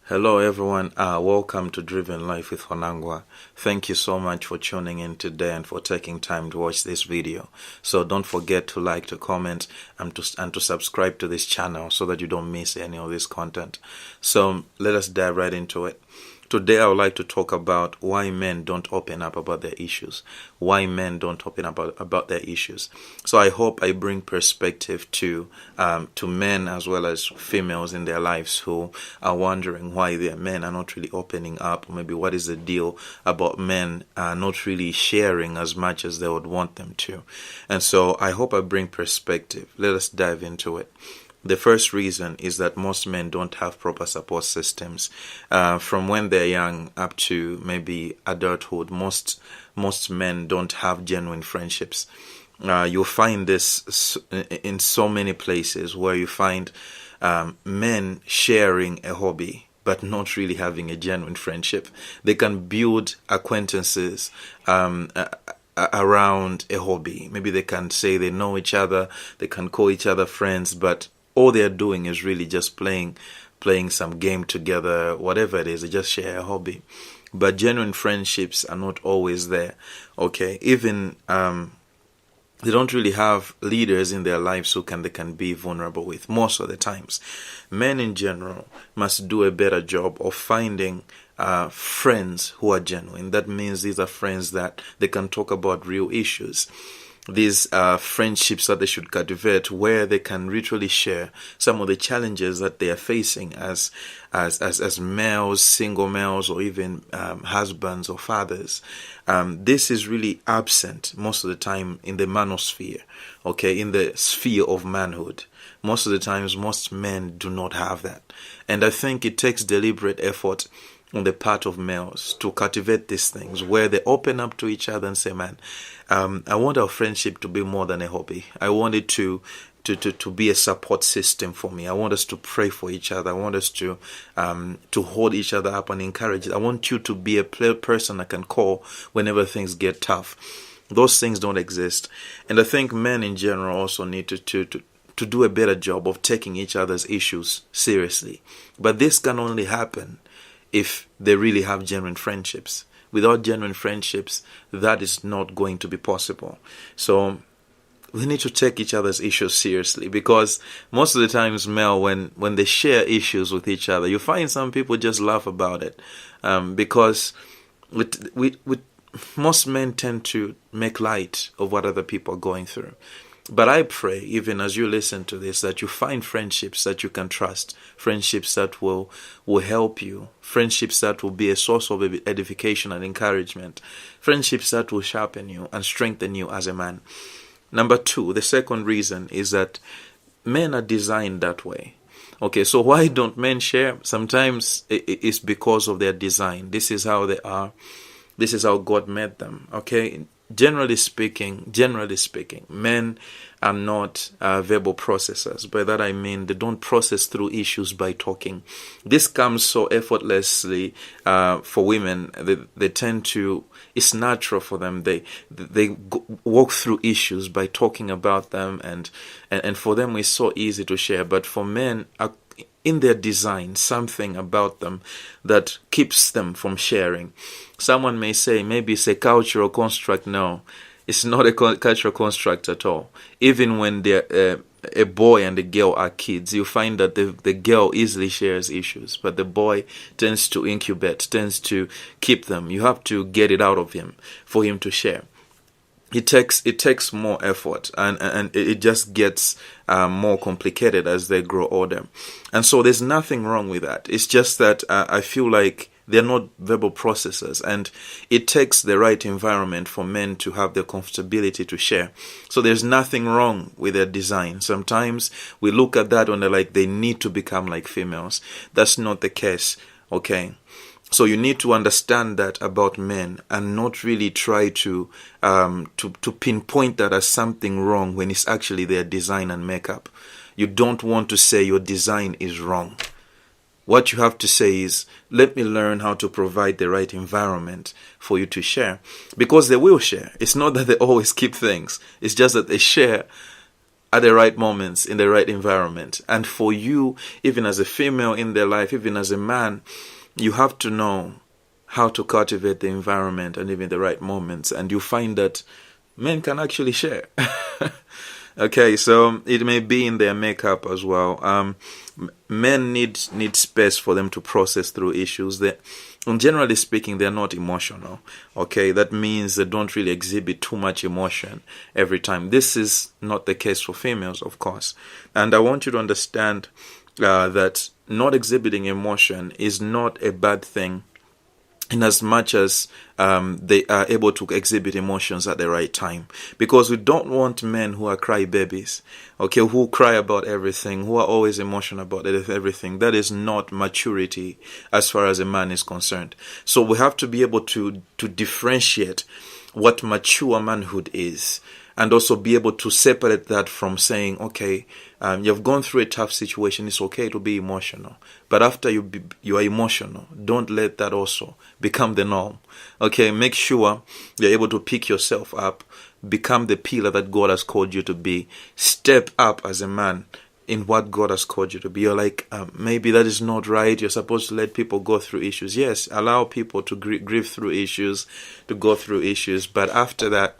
Hello everyone, welcome to Driven Life with Wanangwa. Thank you so much for tuning in today and for taking time to watch this video. So don't forget to like, to comment, and to subscribe to this channel so that you don't miss any of this content. So let us dive right into it. Today I would like to talk about why men don't open up about their issues. Why men don't open up about their issues. So I hope I bring perspective to men as well as females in their lives who are wondering why their men are not really opening up. Or maybe what is the deal about men not really sharing as much as they would want them to. And so I hope I bring perspective. Let us dive into it. The first reason is that most men don't have proper support systems. From when they're young up to maybe adulthood, most men don't have genuine friendships. You'll find this in so many places where you find men sharing a hobby but not really having a genuine friendship. They can build acquaintances around a hobby. Maybe they can say they know each other, they can call each other friends, but all they're doing is really just playing some game together, whatever it is, they just share a hobby. But genuine friendships are not always there, okay? Even they don't really have leaders in their lives who they can be vulnerable with most of the times. Men in general must do a better job of finding friends who are genuine. That means these are friends that they can talk about real issues. These friendships that they should cultivate where they can literally share some of the challenges that they are facing as males, single males, or even husbands or fathers. This is really absent most of the time in the manosphere, okay, in the sphere of manhood. Most of the times, most men do not have that. And I think it takes deliberate effort on the part of males to cultivate these things where they open up to each other and say, man, I want our friendship to be more than a hobby. I want it to be a support system for me. I want us to pray for each other. I want us to hold each other up and encourage it. I want you to be a person I can call whenever things get tough. Those things don't exist. And I think men in general also need to do a better job of taking each other's issues seriously. But this can only happen if they really have genuine friendships. Without genuine friendships, that is not going to be possible. So we need to take each other's issues seriously, because most of the times, male, when they share issues with each other, you find some people just laugh about it, because most men tend to make light of what other people are going through. But I pray, even as you listen to this, that you find friendships that you can trust, friendships that will help you, friendships that will be a source of edification and encouragement, friendships that will sharpen you and strengthen you as a man. Number two, the second reason is that men are designed that way. Okay, so why don't men share? Sometimes it's because of their design. This is how they are. This is how God made them. Okay. Generally speaking, men are not verbal processors. By that I mean they don't process through issues by talking. This comes so effortlessly for women. They tend to, it's natural for them. They walk through issues by talking about them, and for them it's so easy to share. But for men, in their design, something about them that keeps them from sharing. Someone may say maybe it's a cultural construct. No, it's not a cultural construct at all. Even when they're a boy and a girl are kids, you find that the girl easily shares issues, but the boy tends to incubate, tends to keep them. You have to get it out of him for him to share. It takes more effort, and it just gets more complicated as they grow older. And so there's nothing wrong with that. It's just that I feel like they're not verbal processors, and it takes the right environment for men to have the comfortability to share. So there's nothing wrong with their design. Sometimes we look at that and they're like, they need to become like females. That's not the case, okay? So you need to understand that about men and not really try to pinpoint that as something wrong when it's actually their design and makeup. You don't want to say your design is wrong. What you have to say is, let me learn how to provide the right environment for you to share. Because they will share. It's not that they always keep things. It's just that they share at the right moments, in the right environment. And for you, even as a female in their life, even as a man, you have to know how to cultivate the environment and even the right moments. And you find that men can actually share. Okay, so it may be in their makeup as well. Men need space for them to process through issues. And generally speaking, they're not emotional. Okay, that means they don't really exhibit too much emotion every time. This is not the case for females, of course. And I want you to understand that not exhibiting emotion is not a bad thing, in as much as they are able to exhibit emotions at the right time. Because we don't want men who are crybabies, okay, who cry about everything, who are always emotional about everything. That is not maturity as far as a man is concerned. So we have to be able to differentiate what mature manhood is, and also be able to separate that from saying, okay, you've gone through a tough situation, it's okay to be emotional. But after you are emotional, don't let that also become the norm. Okay, make sure you're able to pick yourself up, become the pillar that God has called you to be, step up as a man in what God has called you to be. You're like, maybe that is not right. You're supposed to let people go through issues. Yes, allow people to grieve through issues, to go through issues. But after that,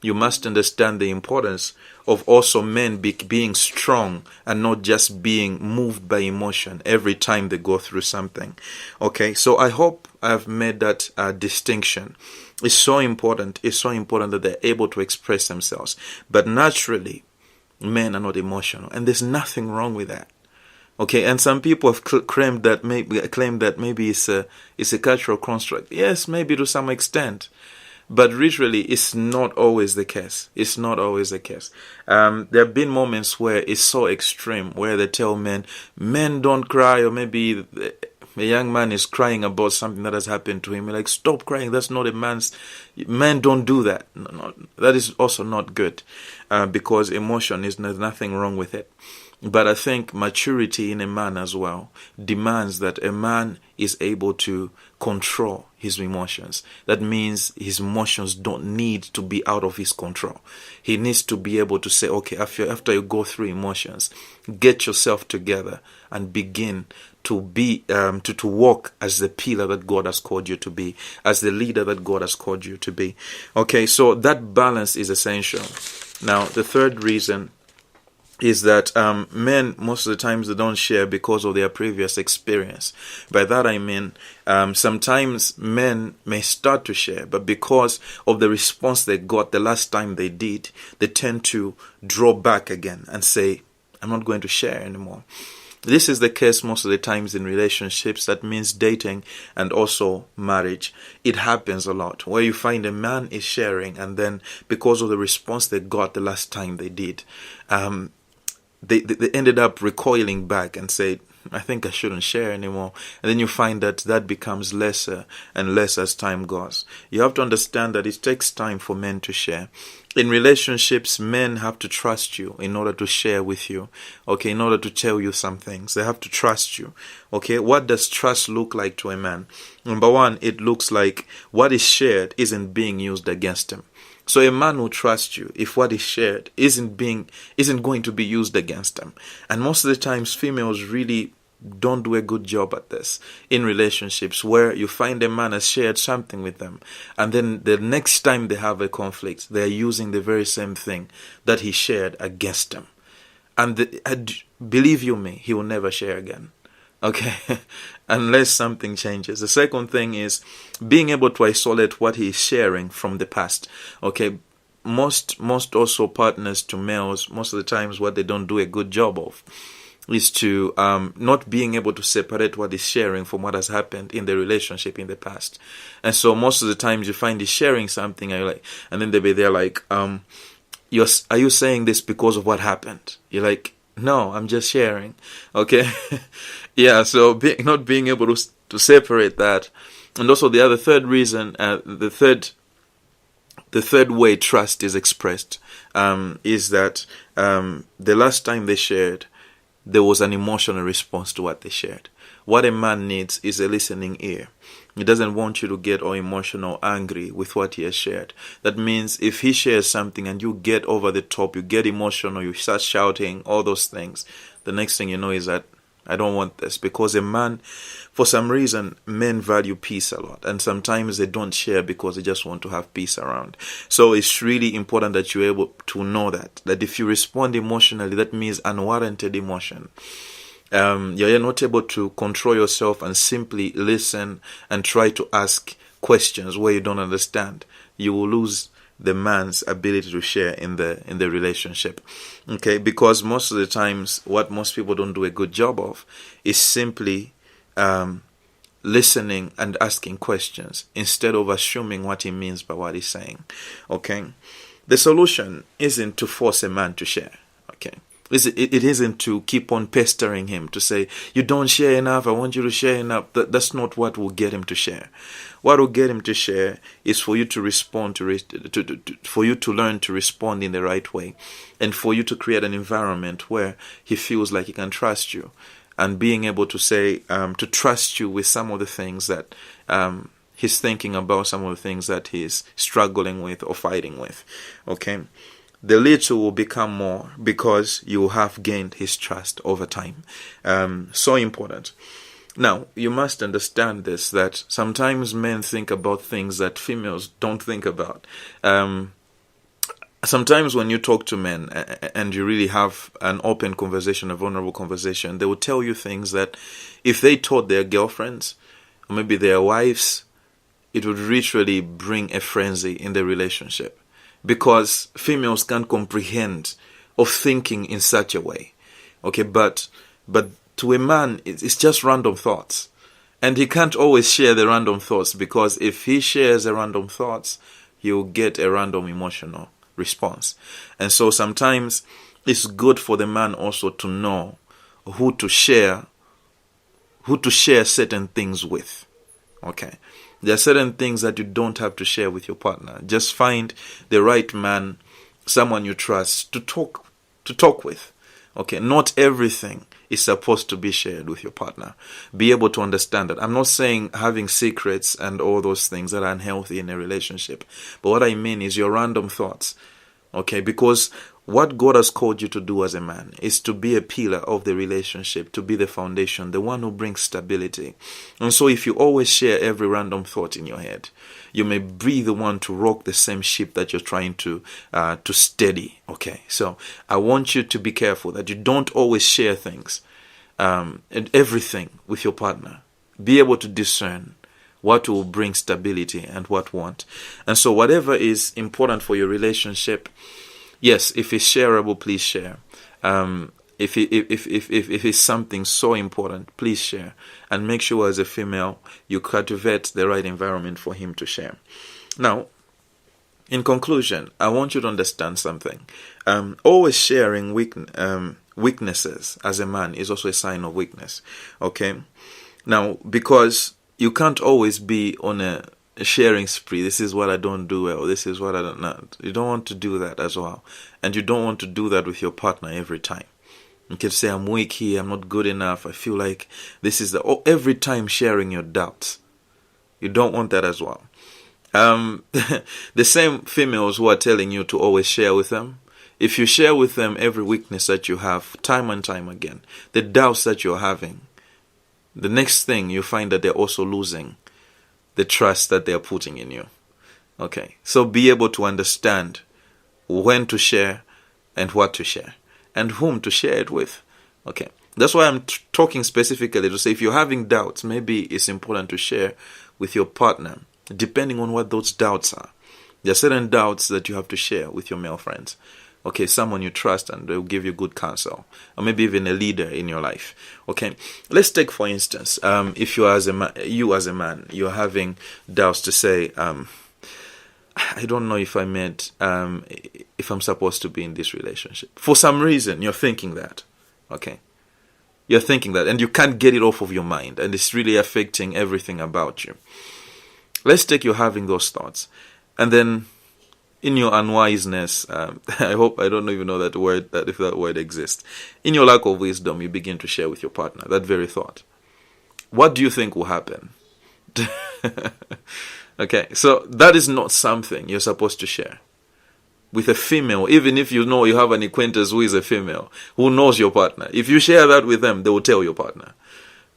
you must understand the importance of also men being strong and not just being moved by emotion every time they go through something. Okay, so I hope I've made that distinction. It's so important. It's so important that they're able to express themselves. But naturally, men are not emotional, and there's nothing wrong with that. Okay, and some people have claimed that maybe it's a cultural construct. Yes, maybe to some extent. But literally, it's not always the case. It's not always the case. There have been moments where it's so extreme, where they tell men don't cry, or maybe a young man is crying about something that has happened to him. You're like, stop crying. That's not a man's. Men don't do that. No, that is also not good, because emotion there's nothing wrong with it. But I think maturity in a man as well demands that a man is able to control his emotions. That means his emotions don't need to be out of his control. He needs to be able to say, okay, after you go through emotions, get yourself together and begin to be to walk as the pillar that God has called you to be, as the leader that God has called you to be. Okay, so that balance is essential. Now, the third reason is that men, most of the times, they don't share because of their previous experience. By that I mean, sometimes men may start to share, but because of the response they got the last time they did, they tend to draw back again and say, I'm not going to share anymore. This is the case most of the times in relationships. That means dating and also marriage. It happens a lot where you find a man is sharing, and then because of the response they got the last time they did, they ended up recoiling back and said, I think I shouldn't share anymore. And then you find that becomes lesser and less as time goes. You have to understand that it takes time for men to share. In relationships, men have to trust you in order to share with you. Okay, in order to tell you some things. They have to trust you. Okay, what does trust look like to a man? Number one, it looks like what is shared isn't being used against him. So a man who trusts you, if what is shared isn't going to be used against them. And most of the times, females really don't do a good job at this in relationships, where you find a man has shared something with them, and then the next time they have a conflict, they're using the very same thing that he shared against them. And believe you me, he will never share again. Okay, unless something changes. The second thing is being able to isolate what he is sharing from the past. Okay, most also partners to males, most of the times what they don't do a good job of is to not being able to separate what is sharing from what has happened in the relationship in the past. And so most of the times you find he's sharing something, and then they're like, are you saying this because of what happened? You're like, no, I'm just sharing. Okay. Yeah. So not being able to separate that. And also the third reason, the third way trust is expressed, is that, the last time they shared, there was an emotional response to what they shared. What a man needs is a listening ear. He doesn't want you to get all emotional, angry with what he has shared. That means if he shares something and you get over the top, you get emotional, you start shouting, all those things, the next thing you know is that I don't want this. Because a man, for some reason, men value peace a lot. And sometimes they don't share because they just want to have peace around. So it's really important that you're able to know that if you respond emotionally, that means unwarranted emotion. You're not able to control yourself and simply listen and try to ask questions where you don't understand. You will lose the man's ability to share in the relationship. Okay, because most of the times what most people don't do a good job of is simply listening and asking questions instead of assuming what he means by what he's saying. Okay, the solution isn't to force a man to share. Okay, it isn't to keep on pestering him to say, you don't share enough, I want you to share enough. That's not what will get him to share. What will get him to share is for you to respond for you to learn to respond in the right way, and for you to create an environment where he feels like he can trust you, and being able to say, to trust you with some of the things that he's thinking about, some of the things that he's struggling with or fighting with. Okay, the little will become more because you have gained his trust over time. So important. Now, you must understand this, that sometimes men think about things that females don't think about. Sometimes when you talk to men and you really have an open conversation, a vulnerable conversation, they will tell you things that if they told their girlfriends or maybe their wives, it would literally bring a frenzy in the relationship, because females can't comprehend of thinking in such a way. Okay, but to a man, it's just random thoughts. And he can't always share the random thoughts, because if he shares the random thoughts, he'll get a random emotional response. And so sometimes it's good for the man also to know who to share certain things with. Okay. There are certain things that you don't have to share with your partner. Just find the right man, someone you trust to talk with. Okay, not everything is supposed to be shared with your partner. Be able to understand that. I'm not saying having secrets and all those things that are unhealthy in a relationship. But what I mean is your random thoughts. Okay, because what God has called you to do as a man is to be a pillar of the relationship, to be the foundation, the one who brings stability. And so if you always share every random thought in your head, you may be the one to rock the same ship that you're trying to steady. Okay, so I want you to be careful that you don't always share things and everything with your partner. Be able to discern what will bring stability and what won't. And so whatever is important for your relationship, yes, if it's shareable, please share. If it's something so important, please share. And make sure as a female, you cultivate the right environment for him to share. Now, in conclusion, I want you to understand something. Always sharing weaknesses as a man is also a sign of weakness. Okay? Now, because you can't always be on a sharing spree. This is what I don't do well. This is what I don't know. You don't want to do that as well. And you don't want to do that with your partner every time. You can say, I'm weak here, I'm not good enough, I feel like this is every time sharing your doubts. You don't want that as well. The same females who are telling you to always share with them, if you share with them every weakness that you have, time and time again, the doubts that you're having, the next thing you find that they're also losing the trust that they're putting in you. Okay, so be able to understand when to share and what to share and whom to share it with. Okay, that's why I'm talking specifically to say if you're having doubts, maybe it's important to share with your partner depending on what those doubts are. There are certain doubts that you have to share with your male friends. Okay, someone you trust and they'll give you good counsel, or maybe even a leader in your life. Okay, let's take for instance, if you as a man, you're having doubts to say, I don't know if if I'm supposed to be in this relationship. For some reason, you're thinking that. Okay, you're thinking that, and you can't get it off of your mind, and it's really affecting everything about you. Let's take you having those thoughts, and then in your unwiseness, I don't even know that word, that if that word exists. In your lack of wisdom, you begin to share with your partner that very thought. What do you think will happen? Okay, so that is not something you're supposed to share with a female, even if you know you have an acquaintance who is a female, who knows your partner. If you share that with them, they will tell your partner.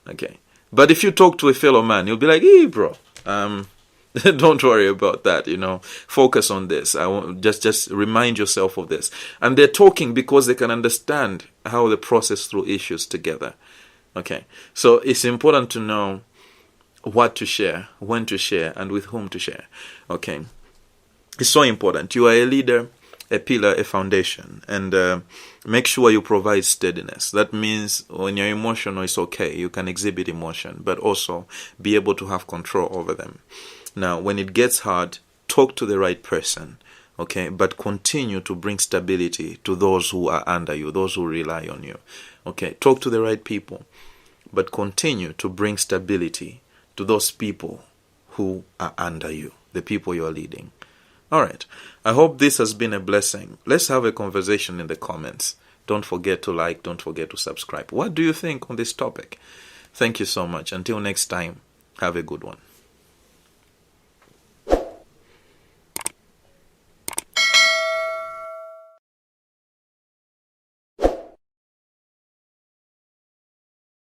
Okay. But if you talk to a fellow man, you'll be like, hey, bro, don't worry about that, focus on this. I want just remind yourself of this. And they're talking because they can understand how they process through issues together. Okay. So it's important to know what to share, when to share, and with whom to share. Okay. It's so important. You are a leader, a pillar, a foundation, and make sure you provide steadiness. That means when you're emotional, it's okay. You can exhibit emotion, but also be able to have control over them. Now, when it gets hard, talk to the right person, okay? But continue to bring stability to those who are under you, those who rely on you, okay? Talk to the right people, but continue to bring stability to those people who are under you, the people you're leading. All right. I hope this has been a blessing. Let's have a conversation in the comments. Don't forget to like. Don't forget to subscribe. What do you think on this topic? Thank you so much. Until next time, have a good one.